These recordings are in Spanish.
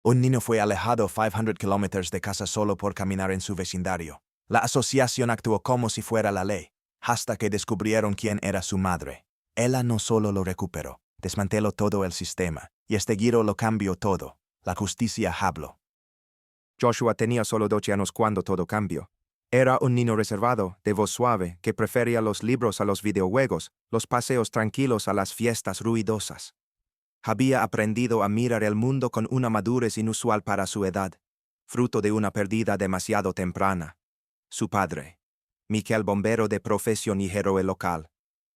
Un niño fue alejado 500 kilómetros de casa solo por caminar en su vecindario. La asociación actuó como si fuera la ley, hasta que descubrieron quién era su madre. Ella no solo lo recuperó, desmanteló todo el sistema, y este giro lo cambió todo. La justicia habló. Joshua tenía solo 12 años cuando todo cambió. Era un niño reservado, de voz suave, que prefería los libros a los videojuegos, los paseos tranquilos a las fiestas ruidosas. Había aprendido a mirar el mundo con una madurez inusual para su edad, fruto de una pérdida demasiado temprana. Su padre, Miquel, bombero de profesión y héroe local,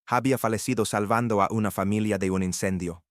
había fallecido salvando a una familia de un incendio.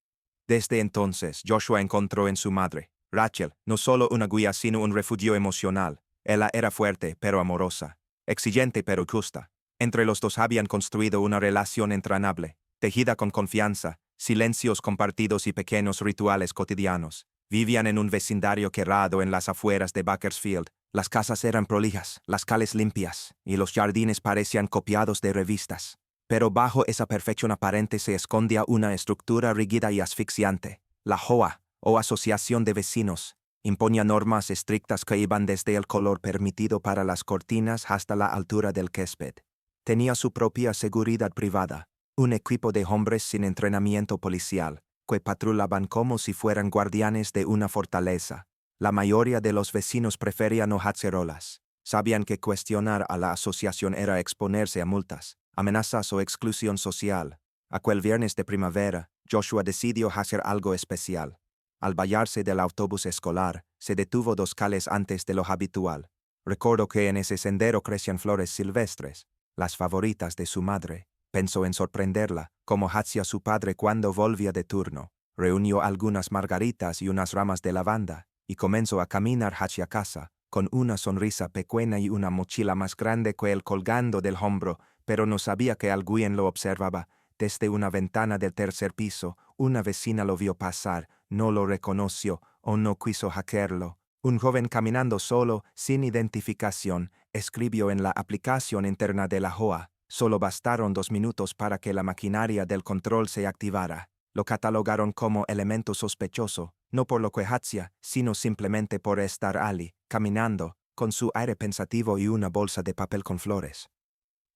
Desde entonces, Joshua encontró en su madre, Rachel, no solo una guía sino un refugio emocional. Ella era fuerte pero amorosa, exigente pero justa. Entre los dos habían construido una relación entrañable, tejida con confianza, silencios compartidos y pequeños rituales cotidianos. Vivían en un vecindario cerrado en las afueras de Bakersfield. Las casas eran prolijas, las calles limpias, y los jardines parecían copiados de revistas. Pero bajo esa perfección aparente se escondía una estructura rígida y asfixiante. La HOA, o Asociación de Vecinos, imponía normas estrictas que iban desde el color permitido para las cortinas hasta la altura del césped. Tenía su propia seguridad privada, un equipo de hombres sin entrenamiento policial, que patrullaban como si fueran guardianes de una fortaleza. La mayoría de los vecinos preferían no hacer olas. Sabían que cuestionar a la asociación era exponerse a multas, amenazas o exclusión social. Aquel viernes de primavera, Joshua decidió hacer algo especial. Al bajarse del autobús escolar, se detuvo 2 calles antes de lo habitual. Recordó que en ese sendero crecían flores silvestres, las favoritas de su madre. Pensó en sorprenderla, como hacía su padre cuando volvía de turno. Reunió algunas margaritas y unas ramas de lavanda, y comenzó a caminar hacia casa, con una sonrisa pequeña y una mochila más grande que él colgando del hombro, pero no sabía que alguien lo observaba. Desde una ventana del 3er piso, una vecina lo vio pasar, no lo reconoció o no quiso hackearlo. Un joven caminando solo, sin identificación, escribió en la aplicación interna de la HOA. Solo bastaron 2 minutos para que la maquinaria del control se activara. Lo catalogaron como elemento sospechoso, no por lo que hacía, sino simplemente por estar allí, caminando, con su aire pensativo y una bolsa de papel con flores.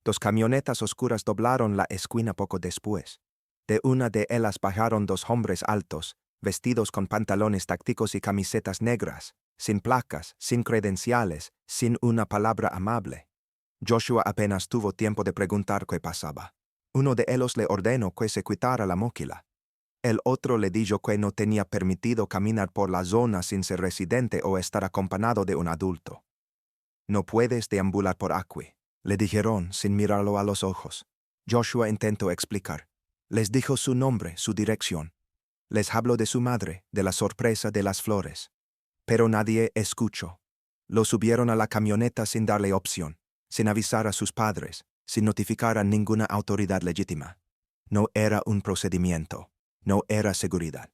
2 camionetas oscuras doblaron la esquina poco después. De una de ellas bajaron 2 hombres altos, vestidos con pantalones tácticos y camisetas negras, sin placas, sin credenciales, sin una palabra amable. Joshua apenas tuvo tiempo de preguntar qué pasaba. Uno de ellos le ordenó que se quitara la mochila. El otro le dijo que no tenía permitido caminar por la zona sin ser residente o estar acompañado de un adulto. No puedes deambular por aquí, le dijeron sin mirarlo a los ojos. Joshua intentó explicar. Les dijo su nombre, su dirección. Les habló de su madre, de la sorpresa de las flores. Pero nadie escuchó. Lo subieron a la camioneta sin darle opción, sin avisar a sus padres, sin notificar a ninguna autoridad legítima. No era un procedimiento, no era seguridad.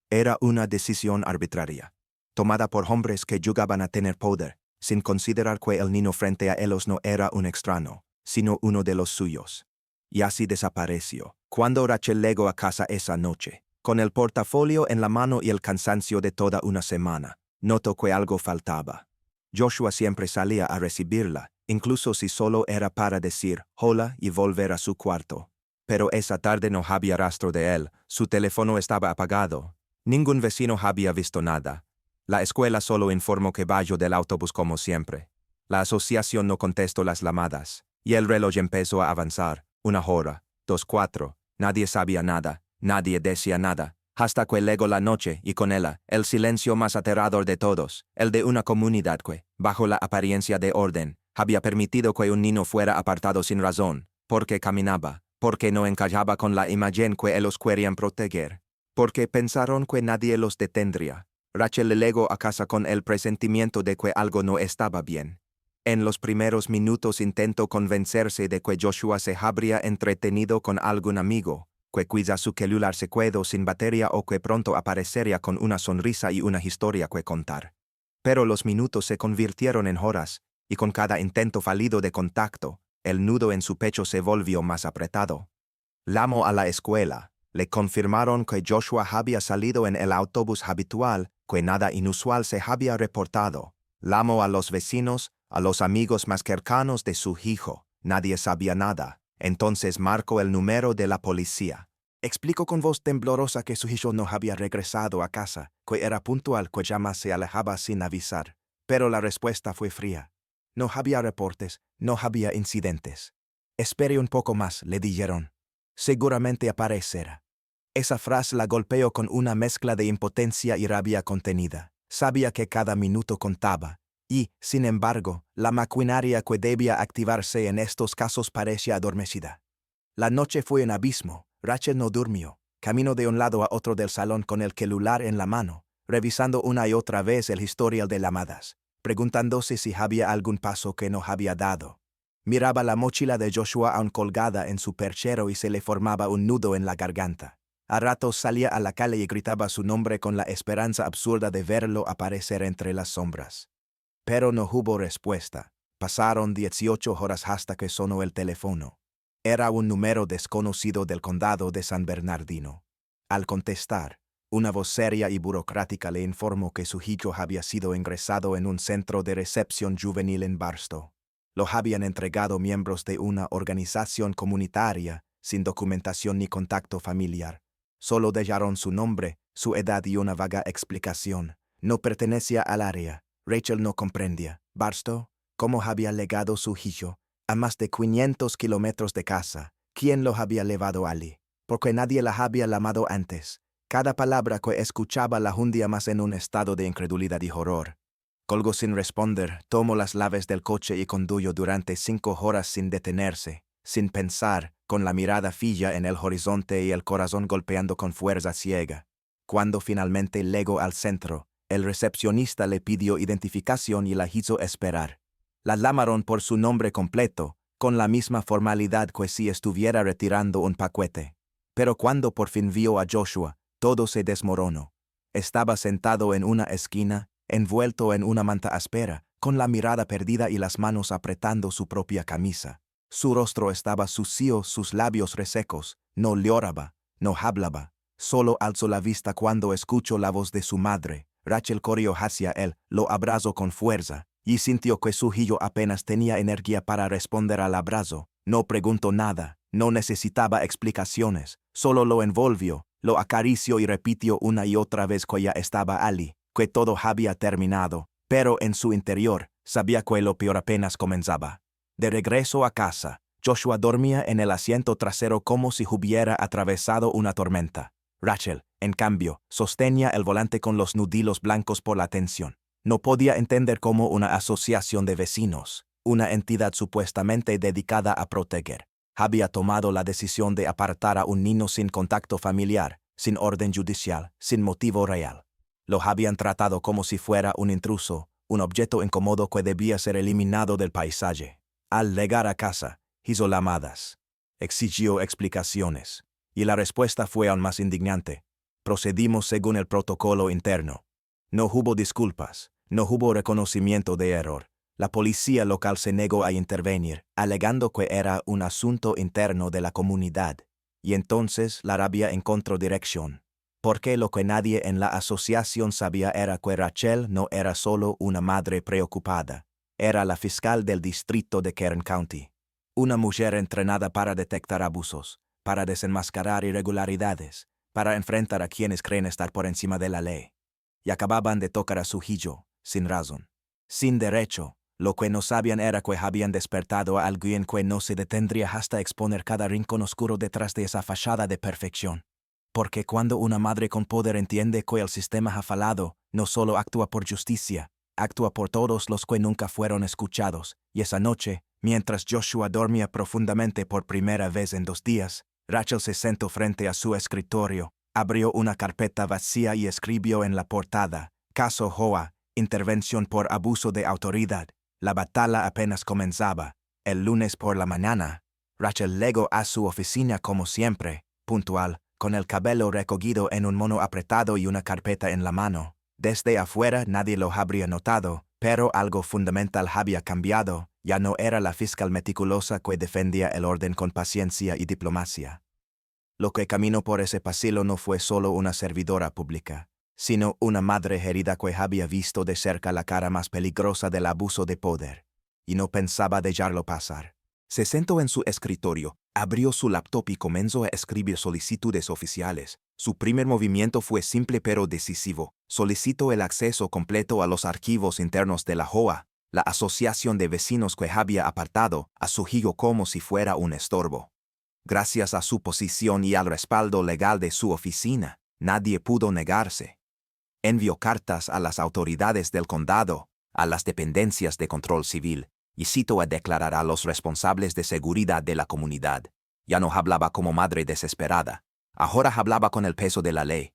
Era una decisión arbitraria, tomada por hombres que jugaban a tener poder, sin considerar que el niño frente a ellos no era un extraño, sino uno de los suyos. Y así desapareció. Cuando Rachel llegó a casa esa noche, con el portafolio en la mano y el cansancio de toda una semana, notó que algo faltaba. Joshua siempre salía a recibirla, incluso si solo era para decir hola y volver a su cuarto. Pero esa tarde no había rastro de él, su teléfono estaba apagado. Ningún vecino había visto nada. La escuela solo informó que bajó del autobús como siempre. La asociación no contestó las llamadas, y el reloj empezó a avanzar. 1 hora, 2, 4, nadie sabía nada, nadie decía nada. Hasta que llegó la noche y con ella, el silencio más aterrador de todos, el de una comunidad que, bajo la apariencia de orden, había permitido que un niño fuera apartado sin razón, porque caminaba, porque no encajaba con la imagen que ellos querían proteger, porque pensaron que nadie los detendría. Rachel le llegó a casa con el presentimiento de que algo no estaba bien. En los primeros minutos intentó convencerse de que Joshua se habría entretenido con algún amigo, que quizá su celular se quedó sin batería o que pronto aparecería con una sonrisa y una historia que contar. Pero los minutos se convirtieron en horas, y con cada intento fallido de contacto, el nudo en su pecho se volvió más apretado. Llamó a la escuela, Le confirmaron que Joshua había salido en el autobús habitual, que nada inusual se había reportado. Llamó a los vecinos, a los amigos más cercanos de su hijo. Nadie sabía nada. Entonces marcó el número de la policía. Explicó con voz temblorosa que su hijo no había regresado a casa, que era puntual, que jamás se alejaba sin avisar. Pero la respuesta fue fría. No había reportes, no había incidentes. Espere un poco más, le dijeron. Seguramente aparecerá. Esa frase la golpeó con una mezcla de impotencia y rabia contenida. Sabía que cada minuto contaba. Y, sin embargo, la maquinaria que debía activarse en estos casos parecía adormecida. La noche fue un abismo. Rachel no durmió. Caminó de un lado a otro del salón con el celular en la mano, revisando una y otra vez el historial de llamadas, preguntándose si había algún paso que no había dado. Miraba la mochila de Joshua aún colgada en su perchero y se le formaba un nudo en la garganta. A ratos salía a la calle y gritaba su nombre con la esperanza absurda de verlo aparecer entre las sombras. Pero no hubo respuesta. Pasaron 18 horas hasta que sonó el teléfono. Era un número desconocido del condado de San Bernardino. Al contestar, una voz seria y burocrática le informó que su hijo había sido ingresado en un centro de recepción juvenil en Barstow. Lo habían entregado miembros de una organización comunitaria, sin documentación ni contacto familiar. Solo dejaron su nombre, su edad y una vaga explicación. No pertenecía al área. Rachel no comprendía. Barstow, ¿cómo había legado su hijo? A más de 500 kilómetros de casa. ¿Quién lo había llevado allí? Porque nadie la había llamado antes. Cada palabra que escuchaba la hundía más en un estado de incredulidad y horror. Colgó sin responder, tomó las llaves del coche y condujo durante 5 horas sin detenerse, sin pensar, con la mirada fija en el horizonte y el corazón golpeando con fuerza ciega. Cuando finalmente llegó al centro, el recepcionista le pidió identificación y la hizo esperar. La llamaron por su nombre completo, con la misma formalidad que si estuviera retirando un paquete. Pero cuando por fin vio a Joshua, todo se desmoronó. Estaba sentado en una esquina, envuelto en una manta áspera, con la mirada perdida y las manos apretando su propia camisa. Su rostro estaba sucio, sus labios resecos. No lloraba, no hablaba. Solo alzó la vista cuando escuchó la voz de su madre. Rachel corrió hacia él, lo abrazó con fuerza, y sintió que su hijo apenas tenía energía para responder al abrazo. No preguntó nada, no necesitaba explicaciones, solo lo envolvió, lo acarició y repitió una y otra vez que ya estaba allí, que todo había terminado, pero en su interior sabía que lo peor apenas comenzaba. De regreso a casa, Joshua dormía en el asiento trasero como si hubiera atravesado una tormenta. Rachel, en cambio, sostenía el volante con los nudillos blancos por la tensión. No podía entender cómo una asociación de vecinos, una entidad supuestamente dedicada a proteger, había tomado la decisión de apartar a un niño sin contacto familiar, sin orden judicial, sin motivo real. Lo habían tratado como si fuera un intruso, un objeto incómodo que debía ser eliminado del paisaje. Al llegar a casa, hizo llamadas. Exigió explicaciones. Y la respuesta fue aún más indignante. Procedimos según el protocolo interno. No hubo disculpas, no hubo reconocimiento de error. La policía local se negó a intervenir, alegando que era un asunto interno de la comunidad. Y entonces la rabia encontró dirección. Porque lo que nadie en la asociación sabía era que Rachel no era solo una madre preocupada. Era la fiscal del distrito de Kern County. Una mujer entrenada para detectar abusos, para desenmascarar irregularidades, para enfrentar a quienes creen estar por encima de la ley. Y acababan de tocar a su hijo, sin razón, sin derecho. Lo que no sabían era que habían despertado a alguien que no se detendría hasta exponer cada rincón oscuro detrás de esa fachada de perfección. Porque cuando una madre con poder entiende que el sistema ha fallado, no solo actúa por justicia, actúa por todos los que nunca fueron escuchados. Y esa noche, mientras Joshua dormía profundamente por primera vez en 2 días, Rachel se sentó frente a su escritorio, abrió una carpeta vacía y escribió en la portada: Caso Hoa, intervención por abuso de autoridad. La batalla apenas comenzaba. El lunes por la mañana, Rachel llegó a su oficina como siempre, puntual, con el cabello recogido en un mono apretado y una carpeta en la mano. Desde afuera nadie lo habría notado, pero algo fundamental había cambiado. Ya no era la fiscal meticulosa que defendía el orden con paciencia y diplomacia. Lo que caminó por ese pasillo no fue solo una servidora pública, sino una madre herida que había visto de cerca la cara más peligrosa del abuso de poder, y no pensaba dejarlo pasar. Se sentó en su escritorio, abrió su laptop y comenzó a escribir solicitudes oficiales. Su primer movimiento fue simple pero decisivo. Solicitó el acceso completo a los archivos internos de la JOA, la asociación de vecinos que había apartado a su hijo como si fuera un estorbo. Gracias a su posición y al respaldo legal de su oficina, nadie pudo negarse. Envió cartas a las autoridades del condado, a las dependencias de control civil, y citó a declarar a los responsables de seguridad de la comunidad. Ya no hablaba como madre desesperada, ahora hablaba con el peso de la ley.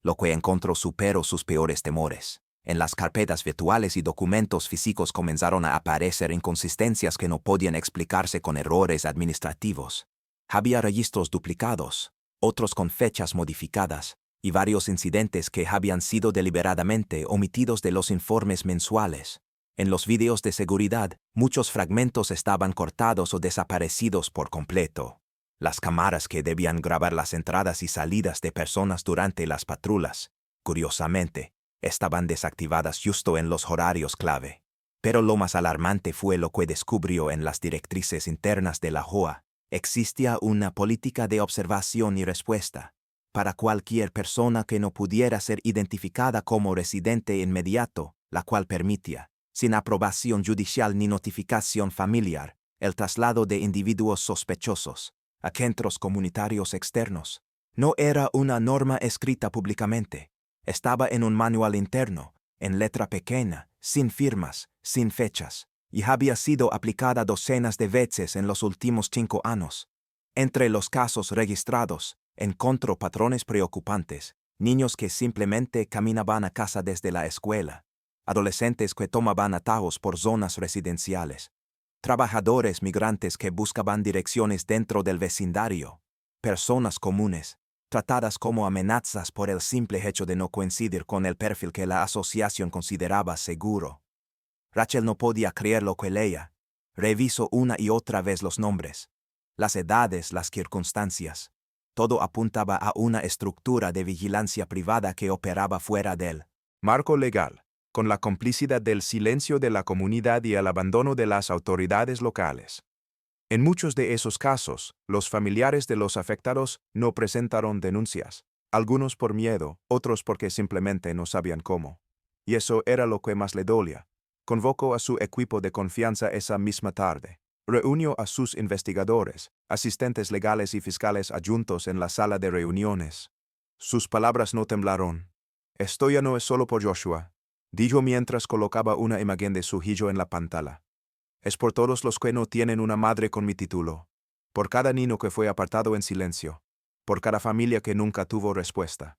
Lo que encontró superó sus peores temores. En las carpetas virtuales y documentos físicos comenzaron a aparecer inconsistencias que no podían explicarse con errores administrativos. Había registros duplicados, otros con fechas modificadas, y varios incidentes que habían sido deliberadamente omitidos de los informes mensuales. En los videos de seguridad, muchos fragmentos estaban cortados o desaparecidos por completo. Las cámaras que debían grabar las entradas y salidas de personas durante las patrullas, curiosamente, estaban desactivadas justo en los horarios clave. Pero lo más alarmante fue lo que descubrió en las directrices internas de la JOA. Existía una política de observación y respuesta para cualquier persona que no pudiera ser identificada como residente inmediato, la cual permitía, sin aprobación judicial ni notificación familiar, el traslado de individuos sospechosos a centros comunitarios externos. No era una norma escrita públicamente. Estaba en un manual interno, en letra pequeña, sin firmas, sin fechas, y había sido aplicada docenas de veces en los últimos 5 años. Entre los casos registrados, encontró patrones preocupantes: niños que simplemente caminaban a casa desde la escuela, adolescentes que tomaban atajos por zonas residenciales, trabajadores migrantes que buscaban direcciones dentro del vecindario, personas comunes, tratadas como amenazas por el simple hecho de no coincidir con el perfil que la asociación consideraba seguro. Rachel no podía creer lo que leía. Revisó una y otra vez los nombres, las edades, las circunstancias. Todo apuntaba a una estructura de vigilancia privada que operaba fuera del marco legal, con la complicidad del silencio de la comunidad y el abandono de las autoridades locales. En muchos de esos casos, los familiares de los afectados no presentaron denuncias, algunos por miedo, otros porque simplemente no sabían cómo. Y eso era lo que más le dolía. Convocó a su equipo de confianza esa misma tarde. Reunió a sus investigadores, asistentes legales y fiscales adjuntos en la sala de reuniones. Sus palabras no temblaron. «Esto ya no es solo por Joshua», dijo mientras colocaba una imagen de su hijo en la pantalla. «Es por todos los que no tienen una madre con mi título. Por cada niño que fue apartado en silencio. Por cada familia que nunca tuvo respuesta.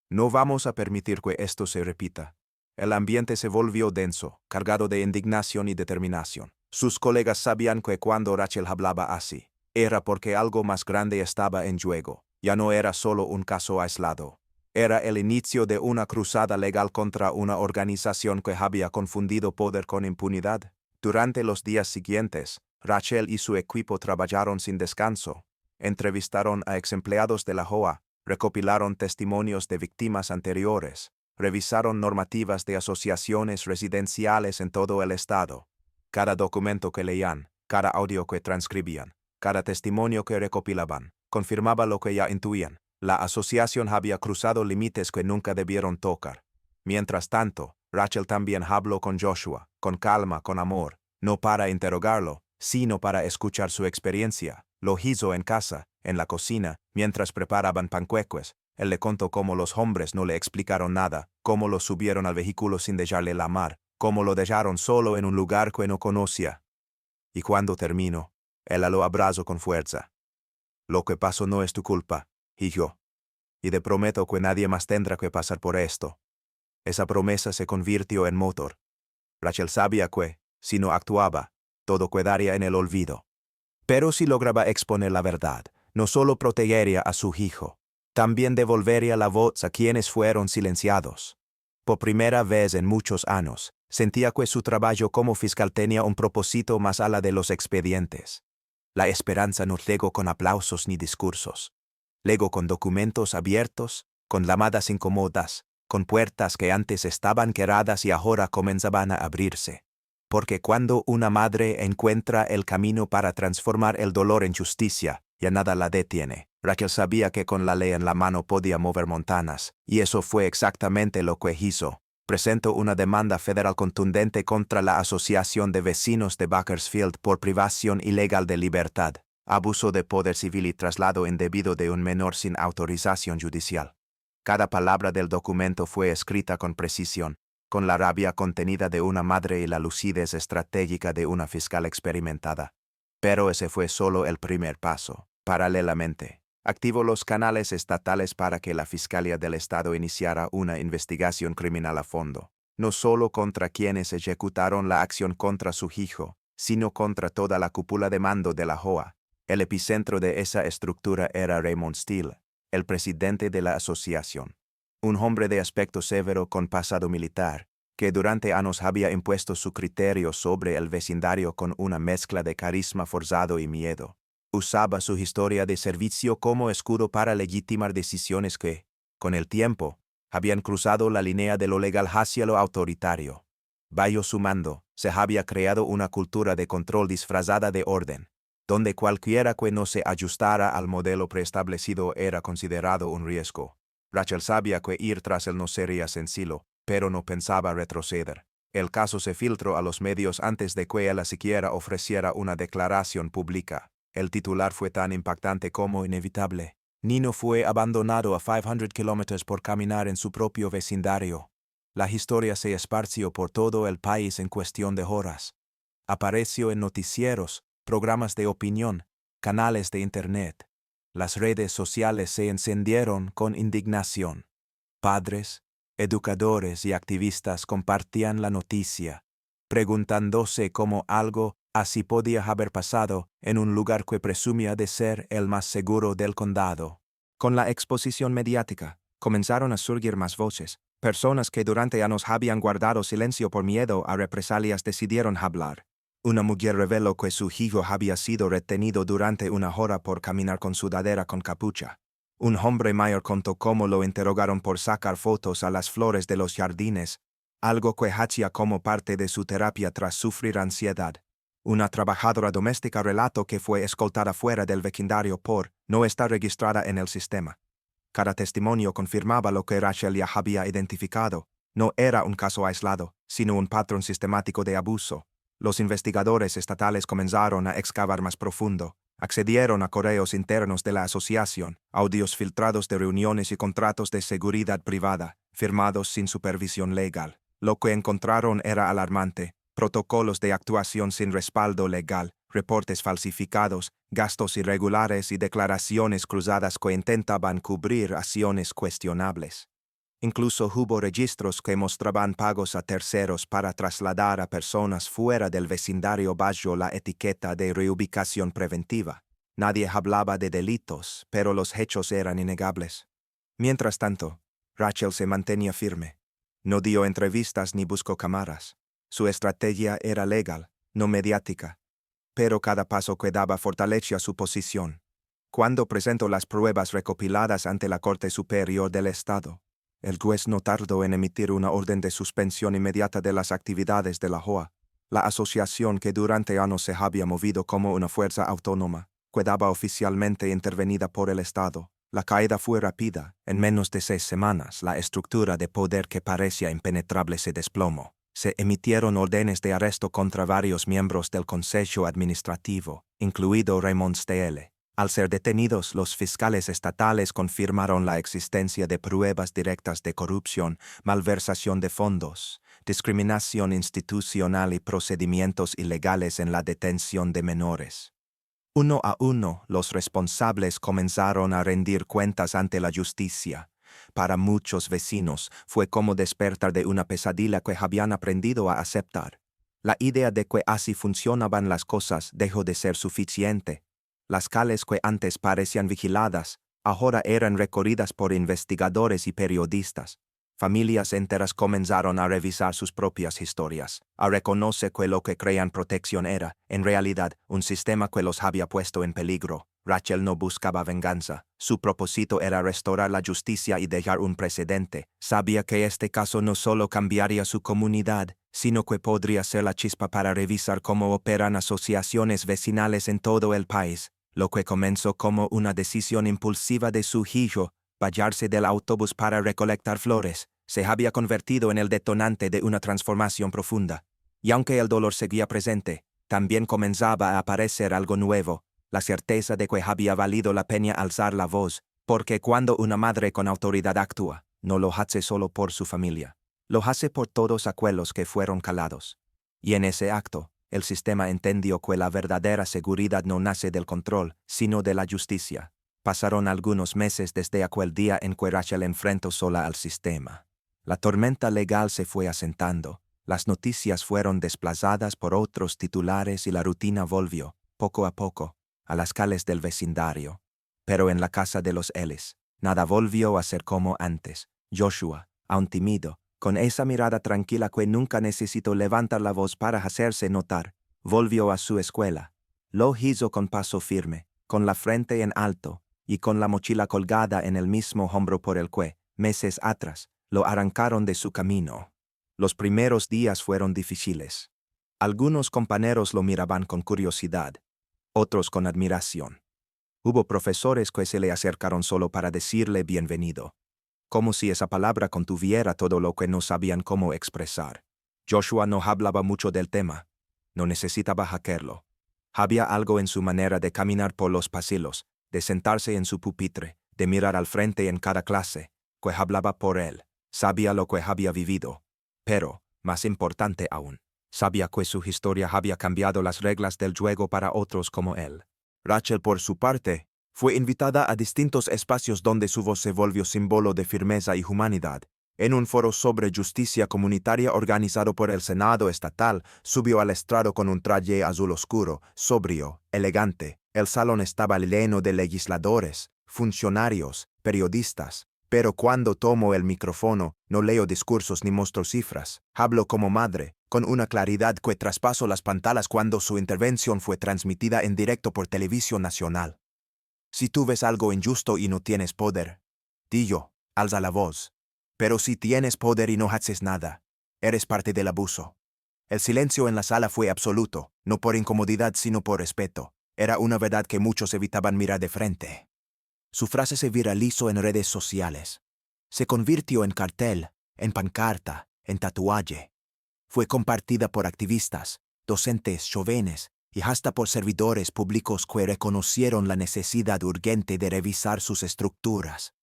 No vamos a permitir que esto se repita». El ambiente se volvió denso, cargado de indignación y determinación. Sus colegas sabían que cuando Rachel hablaba así, era porque algo más grande estaba en juego. Ya no era solo un caso aislado. Era el inicio de una cruzada legal contra una organización que había confundido poder con impunidad. Durante los días siguientes, Rachel y su equipo trabajaron sin descanso. Entrevistaron a exempleados de la JOA, recopilaron testimonios de víctimas anteriores, revisaron normativas de asociaciones residenciales en todo el estado. Cada documento que leían, cada audio que transcribían, cada testimonio que recopilaban, confirmaba lo que ya intuían. La asociación había cruzado límites que nunca debieron tocar. Mientras tanto, Rachel también habló con Joshua, con calma, con amor, no para interrogarlo, sino para escuchar su experiencia. Lo hizo en casa, en la cocina, mientras preparaban panqueques. Él le contó cómo los hombres no le explicaron nada, cómo lo subieron al vehículo sin dejarle la mar, cómo lo dejaron solo en un lugar que no conocía. Y cuando terminó, él lo abrazó con fuerza. «Lo que pasó no es tu culpa, hijo. Y te prometo que nadie más tendrá que pasar por esto». Esa promesa se convirtió en motor. Rachel sabía que, si no actuaba, todo quedaría en el olvido. Pero si lograba exponer la verdad, no solo protegería a su hijo, también devolvería la voz a quienes fueron silenciados. Por primera vez en muchos años, sentía que su trabajo como fiscal tenía un propósito más allá de los expedientes. La esperanza no llegó con aplausos ni discursos. Luego con documentos abiertos, con llamadas incómodas, con puertas que antes estaban cerradas y ahora comenzaban a abrirse. Porque cuando una madre encuentra el camino para transformar el dolor en justicia, ya nada la detiene. Raquel sabía que con la ley en la mano podía mover montañas, y eso fue exactamente lo que hizo. Presentó una demanda federal contundente contra la Asociación de Vecinos de Bakersfield por privación ilegal de libertad, abuso de poder civil y traslado indebido de un menor sin autorización judicial. Cada palabra del documento fue escrita con precisión, con la rabia contenida de una madre y la lucidez estratégica de una fiscal experimentada. Pero ese fue solo el primer paso. Paralelamente, activó los canales estatales para que la Fiscalía del Estado iniciara una investigación criminal a fondo, no solo contra quienes ejecutaron la acción contra su hijo, sino contra toda la cúpula de mando de la JOA. El epicentro de esa estructura era Raymond Steele, el presidente de la asociación. Un hombre de aspecto severo con pasado militar, que durante años había impuesto su criterio sobre el vecindario con una mezcla de carisma forzado y miedo. Usaba su historia de servicio como escudo para legitimar decisiones que, con el tiempo, habían cruzado la línea de lo legal hacia lo autoritario. Bajo su mando, se había creado una cultura de control disfrazada de orden, donde cualquiera que no se ajustara al modelo preestablecido era considerado un riesgo. Rachel sabía que ir tras él no sería sencillo, pero no pensaba retroceder. El caso se filtró a los medios antes de que ella siquiera ofreciera una declaración pública. El titular fue tan impactante como inevitable. Nino fue abandonado a 500 kilómetros por caminar en su propio vecindario. La historia se esparció por todo el país en cuestión de horas. Apareció en noticieros, programas de opinión, canales de internet. Las redes sociales se encendieron con indignación. Padres, educadores y activistas compartían la noticia, preguntándose cómo algo así podía haber pasado en un lugar que presumía de ser el más seguro del condado. Con la exposición mediática, comenzaron a surgir más voces. Personas que durante años habían guardado silencio por miedo a represalias decidieron hablar. Una mujer reveló que su hijo había sido retenido durante una hora por caminar con sudadera con capucha. Un hombre mayor contó cómo lo interrogaron por sacar fotos a las flores de los jardines, algo que hacía como parte de su terapia tras sufrir ansiedad. Una trabajadora doméstica relató que fue escoltada fuera del vecindario por no estar registrada en el sistema. Cada testimonio confirmaba lo que Rachel ya había identificado. No era un caso aislado, sino un patrón sistemático de abuso. Los investigadores estatales comenzaron a excavar más profundo. Accedieron a correos internos de la asociación, audios filtrados de reuniones y contratos de seguridad privada, firmados sin supervisión legal. Lo que encontraron era alarmante. Protocolos de actuación sin respaldo legal, reportes falsificados, gastos irregulares y declaraciones cruzadas que intentaban cubrir acciones cuestionables. Incluso hubo registros que mostraban pagos a terceros para trasladar a personas fuera del vecindario bajo la etiqueta de reubicación preventiva. Nadie hablaba de delitos, pero los hechos eran innegables. Mientras tanto, Rachel se mantenía firme. No dio entrevistas ni buscó cámaras. Su estrategia era legal, no mediática. Pero cada paso que daba fortalecía su posición. Cuando presentó las pruebas recopiladas ante la Corte Superior del Estado, el juez no tardó en emitir una orden de suspensión inmediata de las actividades de la JOA, la asociación que durante años se había movido como una fuerza autónoma, quedaba oficialmente intervenida por el Estado. La caída fue rápida. En menos de 6 semanas, la estructura de poder que parecía impenetrable se desplomó. Se emitieron órdenes de arresto contra varios miembros del Consejo Administrativo, incluido Raymond Steele. Al ser detenidos, los fiscales estatales confirmaron la existencia de pruebas directas de corrupción, malversación de fondos, discriminación institucional y procedimientos ilegales en la detención de menores. Uno a uno, los responsables comenzaron a rendir cuentas ante la justicia. Para muchos vecinos, fue como despertar de una pesadilla que habían aprendido a aceptar. La idea de que así funcionaban las cosas dejó de ser suficiente. Las calles que antes parecían vigiladas, ahora eran recorridas por investigadores y periodistas. Familias enteras comenzaron a revisar sus propias historias, a reconocer que lo que creían protección era, en realidad, un sistema que los había puesto en peligro. Rachel no buscaba venganza. Su propósito era restaurar la justicia y dejar un precedente. Sabía que este caso no solo cambiaría su comunidad, sino que podría ser la chispa para revisar cómo operan asociaciones vecinales en todo el país. Lo que comenzó como una decisión impulsiva de su hijo, bajarse del autobús para recolectar flores, se había convertido en el detonante de una transformación profunda. Y aunque el dolor seguía presente, también comenzaba a aparecer algo nuevo, la certeza de que había valido la pena alzar la voz, porque cuando una madre con autoridad actúa, no lo hace solo por su familia, lo hace por todos aquellos que fueron calados. Y en ese acto, el sistema entendió que la verdadera seguridad no nace del control, sino de la justicia. Pasaron algunos meses desde aquel día en que Rachel enfrentó sola al sistema. La tormenta legal se fue asentando, las noticias fueron desplazadas por otros titulares y la rutina volvió, poco a poco, a las calles del vecindario. Pero en la casa de los Ellis, nada volvió a ser como antes. Joshua, aun tímido, con esa mirada tranquila que nunca necesitó levantar la voz para hacerse notar, volvió a su escuela. Lo hizo con paso firme, con la frente en alto, y con la mochila colgada en el mismo hombro por el que, meses atrás, lo arrancaron de su camino. Los primeros días fueron difíciles. Algunos compañeros lo miraban con curiosidad, otros con admiración. Hubo profesores que se le acercaron solo para decirle bienvenido, como si esa palabra contuviera todo lo que no sabían cómo expresar. Joshua no hablaba mucho del tema, no necesitaba hackearlo. Había algo en su manera de caminar por los pasillos, de sentarse en su pupitre, de mirar al frente en cada clase, que hablaba por él, sabía lo que había vivido. Pero, más importante aún, sabía que su historia había cambiado las reglas del juego para otros como él. Rachel, por su parte, fue invitada a distintos espacios donde su voz se volvió símbolo de firmeza y humanidad. En un foro sobre justicia comunitaria organizado por el Senado estatal, subió al estrado con un traje azul oscuro, sobrio, elegante. El salón estaba lleno de legisladores, funcionarios, periodistas. Pero cuando tomo el micrófono, no leo discursos ni muestro cifras. Hablo como madre, con una claridad que traspasó las pantallas cuando su intervención fue transmitida en directo por televisión nacional. Si tú ves algo injusto y no tienes poder, di yo, alza la voz. Pero si tienes poder y no haces nada, eres parte del abuso. El silencio en la sala fue absoluto, no por incomodidad sino por respeto. Era una verdad que muchos evitaban mirar de frente. Su frase se viralizó en redes sociales. Se convirtió en cartel, en pancarta, en tatuaje. Fue compartida por activistas, docentes jóvenes y hasta por servidores públicos que reconocieron la necesidad urgente de revisar sus estructuras.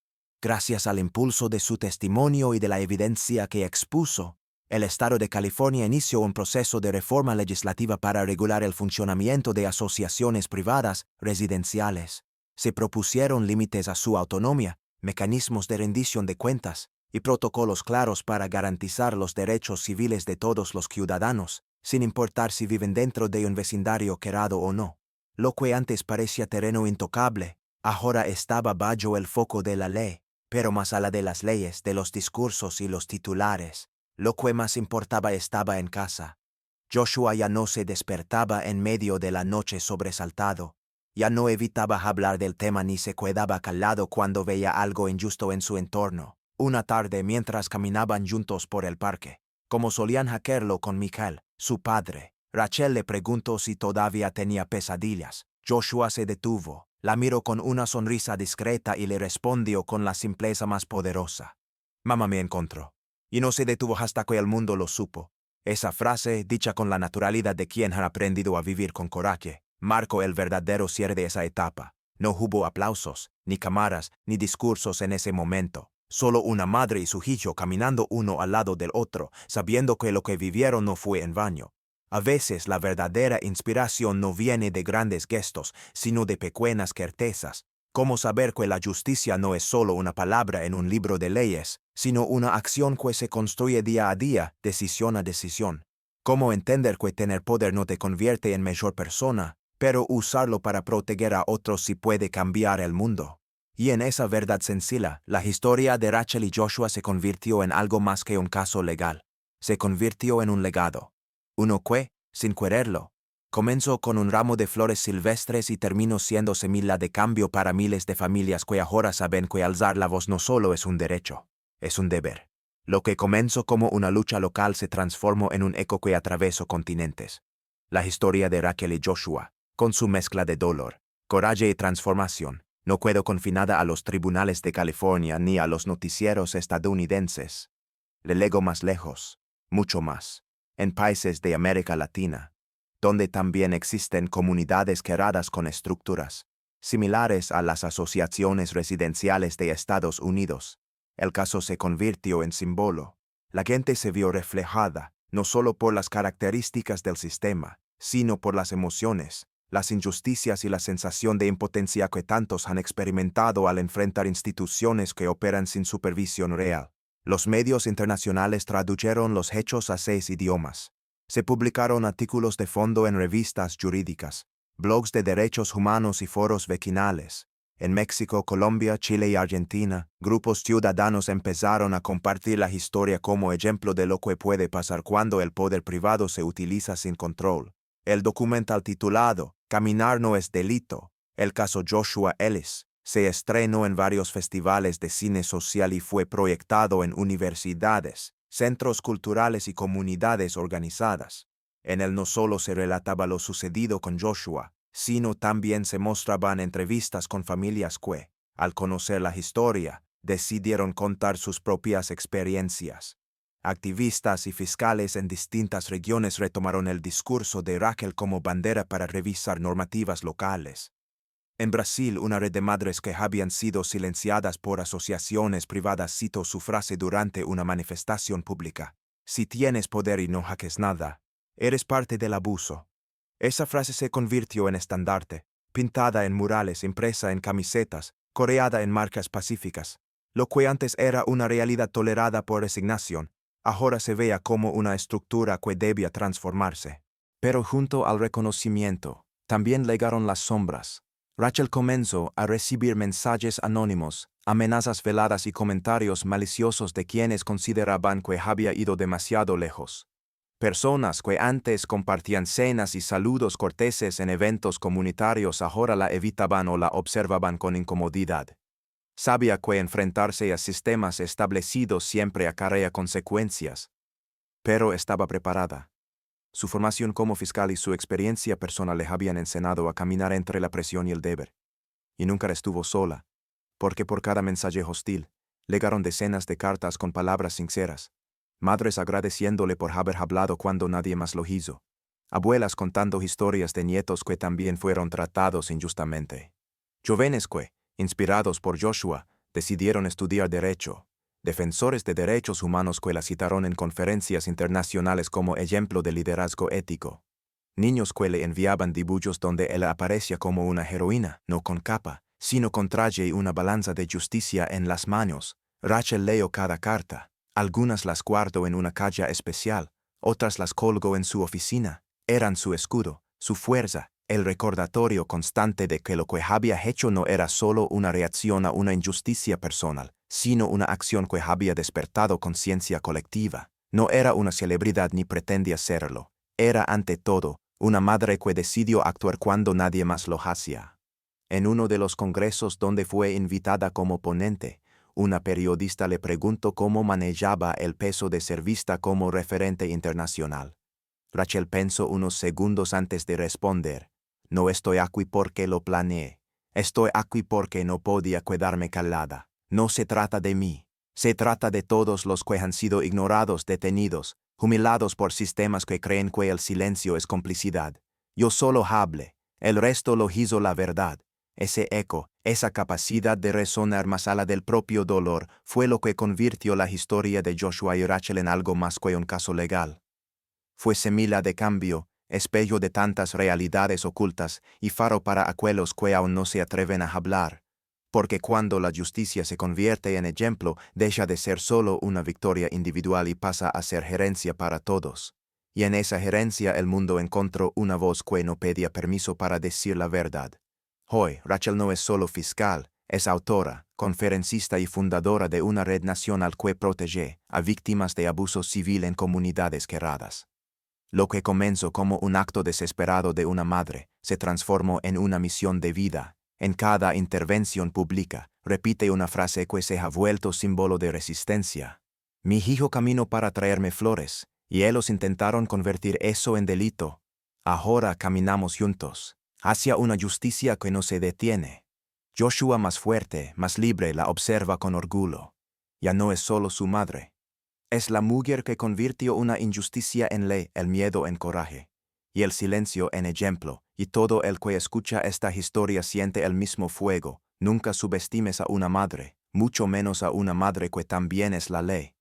Gracias al impulso de su testimonio y de la evidencia que expuso, el Estado de California inició un proceso de reforma legislativa para regular el funcionamiento de asociaciones privadas residenciales. Se propusieron límites a su autonomía, mecanismos de rendición de cuentas y protocolos claros para garantizar los derechos civiles de todos los ciudadanos, sin importar si viven dentro de un vecindario querido o no. Lo que antes parecía terreno intocable, ahora estaba bajo el foco de la ley, pero más allá de las leyes, de los discursos y los titulares, lo que más importaba estaba en casa. Joshua ya no se despertaba en medio de la noche sobresaltado. Ya no evitaba hablar del tema ni se quedaba callado cuando veía algo injusto en su entorno. Una tarde, mientras caminaban juntos por el parque, como solían hacerlo con Michael, su padre, Rachel le preguntó si todavía tenía pesadillas. Joshua se detuvo, la miró con una sonrisa discreta y le respondió con la simpleza más poderosa. Mamá me encontró. Y no se detuvo hasta que el mundo lo supo. Esa frase, dicha con la naturalidad de quien ha aprendido a vivir con coraje, marcó el verdadero cierre de esa etapa. No hubo aplausos, ni cámaras, ni discursos en ese momento. Solo una madre y su hijo caminando uno al lado del otro, sabiendo que lo que vivieron no fue en vano. A veces la verdadera inspiración no viene de grandes gestos, sino de pequeñas certezas. Como saber que la justicia no es solo una palabra en un libro de leyes, sino una acción que se construye día a día, decisión a decisión. Cómo entender que tener poder no te convierte en mejor persona, pero usarlo para proteger a otros sí puede cambiar el mundo. Y en esa verdad sencilla, la historia de Rachel y Joshua se convirtió en algo más que un caso legal. Se convirtió en un legado. Uno que, sin quererlo, Comenzó con un ramo de flores silvestres y terminó siendo semilla de cambio para miles de familias que ahora saben que alzar la voz no solo es un derecho, es un deber. Lo que comenzó como una lucha local se transformó en un eco que atravesó continentes. La historia de Raquel y Joshua, con su mezcla de dolor, coraje y transformación, no quedó confinada a los tribunales de California ni a los noticieros estadounidenses. Le legó más lejos, mucho más, en países de América Latina, donde también existen comunidades quebradas con estructuras similares a las asociaciones residenciales de Estados Unidos. El caso se convirtió en símbolo. La gente se vio reflejada, no solo por las características del sistema, sino por las emociones, las injusticias y la sensación de impotencia que tantos han experimentado al enfrentar instituciones que operan sin supervisión real. Los medios internacionales tradujeron los hechos a 6 idiomas. Se publicaron artículos de fondo en revistas jurídicas, blogs de derechos humanos y foros vecinales. En México, Colombia, Chile y Argentina, grupos ciudadanos empezaron a compartir la historia como ejemplo de lo que puede pasar cuando el poder privado se utiliza sin control. El documental titulado Caminar no es delito, el caso Joshua Ellis, se estrenó en varios festivales de cine social y fue proyectado en universidades, centros culturales y comunidades organizadas. En él no solo se relataba lo sucedido con Joshua, sino también se mostraban entrevistas con familias que, al conocer la historia, decidieron contar sus propias experiencias. Activistas y fiscales en distintas regiones retomaron el discurso de Raquel como bandera para revisar normativas locales. En Brasil, una red de madres que habían sido silenciadas por asociaciones privadas citó su frase durante una manifestación pública: "Si tienes poder y no haces nada, eres parte del abuso". Esa frase se convirtió en estandarte, pintada en murales, impresa en camisetas, coreada en marcas pacíficas. Lo que antes era una realidad tolerada por resignación, ahora se veía como una estructura que debía transformarse. Pero junto al reconocimiento, también llegaron las sombras. Rachel comenzó a recibir mensajes anónimos, amenazas veladas y comentarios maliciosos de quienes consideraban que había ido demasiado lejos. Personas que antes compartían cenas y saludos corteses en eventos comunitarios ahora la evitaban o la observaban con incomodidad. Sabía que enfrentarse a sistemas establecidos siempre acarrea consecuencias, pero estaba preparada. Su formación como fiscal y su experiencia personal le habían enseñado a caminar entre la presión y el deber. Y nunca estuvo sola, porque por cada mensaje hostil, llegaron decenas de cartas con palabras sinceras. Madres agradeciéndole por haber hablado cuando nadie más lo hizo. Abuelas contando historias de nietos que también fueron tratados injustamente. Jóvenes que, inspirados por Joshua, decidieron estudiar derecho. Defensores de derechos humanos que la citaron en conferencias internacionales como ejemplo de liderazgo ético. Niños que le enviaban dibujos donde ella aparecía como una heroína, no con capa, sino con traje y una balanza de justicia en las manos. Rachel leyó cada carta. Algunas las guardó en una caja especial, otras las colgó en su oficina. Eran su escudo, su fuerza, el recordatorio constante de que lo que había hecho no era solo una reacción a una injusticia personal, sino una acción que había despertado conciencia colectiva. No era una celebridad ni pretendía serlo. Era ante todo una madre que decidió actuar cuando nadie más lo hacía. En uno de los congresos donde fue invitada como ponente, una periodista le preguntó cómo manejaba el peso de ser vista como referente internacional. Rachel pensó unos segundos antes de responder: "No estoy aquí porque lo planeé. Estoy aquí porque no podía quedarme callada. No se trata de mí. Se trata de todos los que han sido ignorados, detenidos, humillados por sistemas que creen que el silencio es complicidad. Yo solo hablé. El resto lo hizo la verdad". Ese eco, esa capacidad de resonar más allá del propio dolor, fue lo que convirtió la historia de Joshua y Rachel en algo más que un caso legal. Fue semilla de cambio, espejo de tantas realidades ocultas y faro para aquellos que aún no se atreven a hablar. Porque cuando la justicia se convierte en ejemplo, deja de ser solo una victoria individual y pasa a ser gerencia para todos. Y en esa gerencia el mundo encontró una voz que no pedía permiso para decir la verdad. Hoy, Rachel no es solo fiscal, es autora, conferencista y fundadora de una red nacional que protege a víctimas de abuso civil en comunidades quebradas. Lo que comenzó como un acto desesperado de una madre se transformó en una misión de vida. En cada intervención pública, repite una frase que se ha vuelto símbolo de resistencia. Mi hijo caminó para traerme flores, y ellos intentaron convertir eso en delito. Ahora caminamos juntos, hacia una justicia que no se detiene. Joshua, más fuerte, más libre, la observa con orgullo. Ya no es solo su madre. Es la mujer que convirtió una injusticia en ley, el miedo en coraje, y el silencio en ejemplo, y todo el que escucha esta historia siente el mismo fuego. Nunca subestimes a una madre, mucho menos a una madre que también es la ley.